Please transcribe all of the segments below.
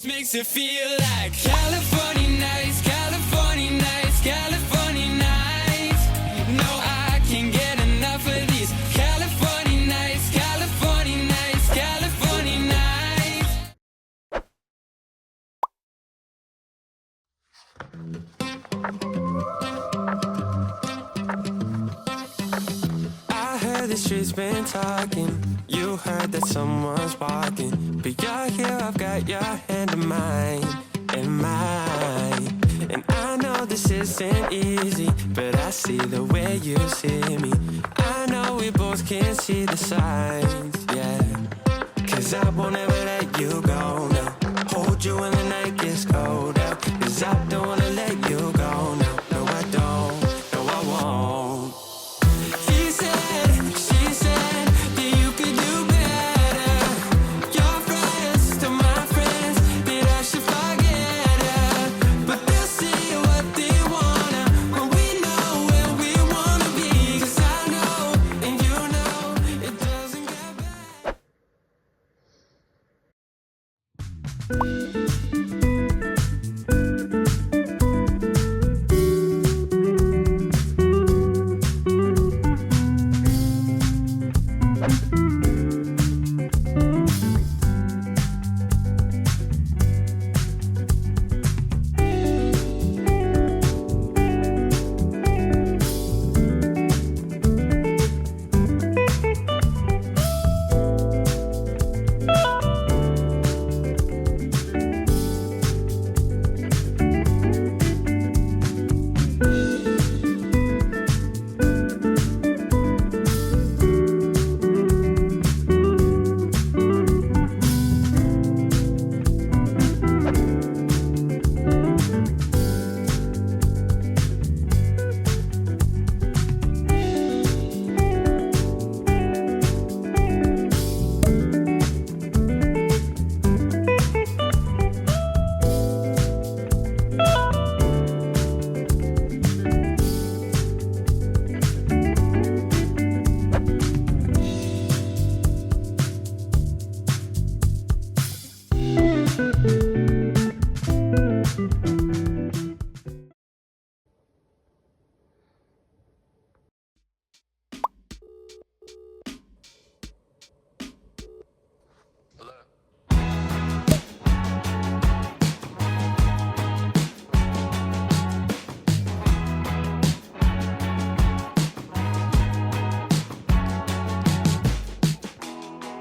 Makes it feel like California nights, California nights, California nights. No, I can't get enough of these California nights, California nights, California nights. I heard the streets been talking. You heard that someone's walking, but you're here, I've got your hand in mine, and I know this isn't easy, but I see the way you see me. I know we both can see the signs, yeah. Cause I won't ever let you go now. Hold you when the night gets cold out. Cause I don't wanna let you go now. No, I don't, no, I won't. She said that you could do better. Your friends to my friends, that I should forget her. But they'll see what they wanna, when we know where we wanna be. Cause I know, and you know, it doesn't get better.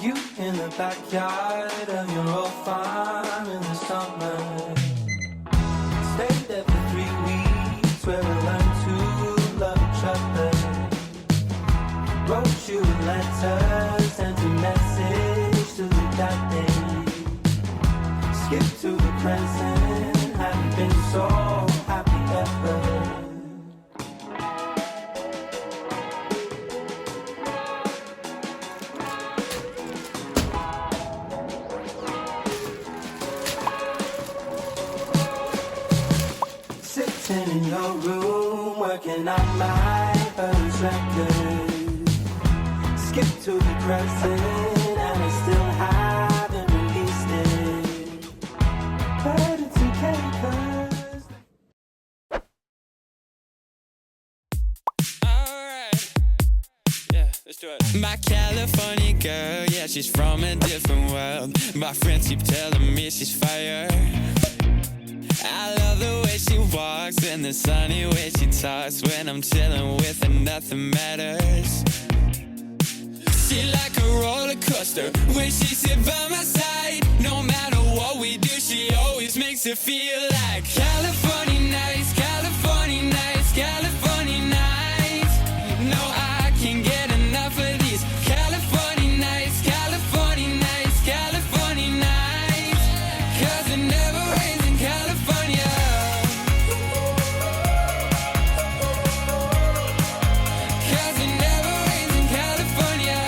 You in the backyard of your old farm in the summer. Stayed there for 3 weeks where we learned to love each other. Wrote you letters, sent a message to that day. Skip to the present, haven't been so happy ever. In your room, working on my first record. Skip to the present, and I still haven't released it. But it's okay, cause alright, yeah, let's do it. My California girl, yeah, she's from a different world. My friends keep telling me she's fire. I love the way she walks and the sunny way she talks. When I'm chilling with her, nothing matters. She like a roller coaster when she sit by my side. No matter what we do, she always makes it feel like California nights, California nights, California nights. No, I can't get enough of these California nights, California nights, California nights. Cause it never rains in California. Cause it never rains in California.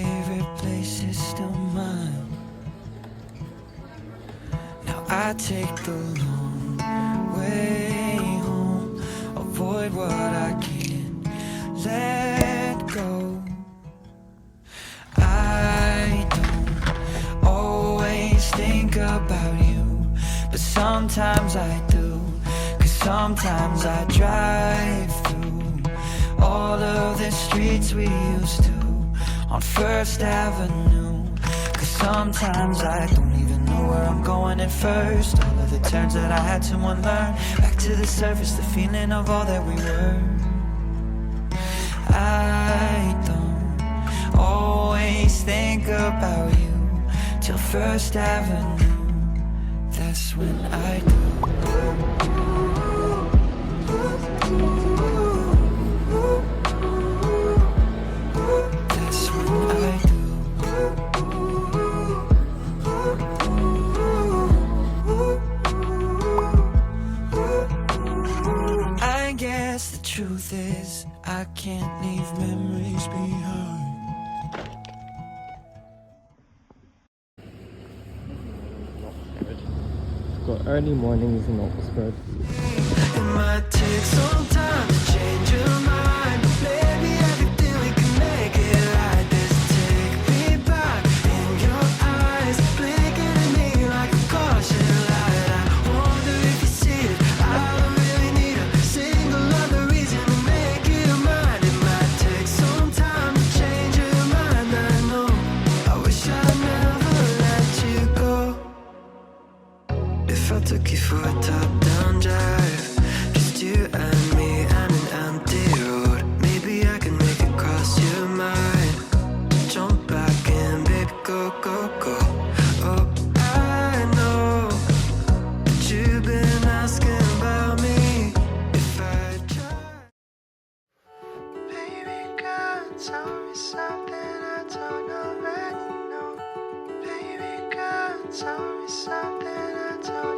favorite place is still mine. Now I take the long way home, avoid what I can't let go. I don't always think about you, but sometimes I do, 'cause sometimes I drive through all of the streets we used to on First Avenue. 'Cause sometimes I don't even know where I'm going at first. All of the turns that I had to unlearn, back to the surface, the feeling of all that we were. I don't always think about you till First Avenue. That's when I do. That's when I do. I guess the truth is I can't leave memories behind. Got early mornings in Oxford. It might take some time to change your mind, but maybe everything we can make it like this. Take me back in your eyes, blinking at me like a caution light. I wonder if you see it. I don't really need a single other reason to make you mine. It might take some time to change your mind, I know. I wish I never let you go. If I took you for a top-down drive, just you and me and an empty road, maybe I can make it cross your mind. Jump back in, baby, go, go, go. Oh, I know that you've been asking about me. If I try, baby girl, tell me something I don't already know. Baby girl, tell me something I don't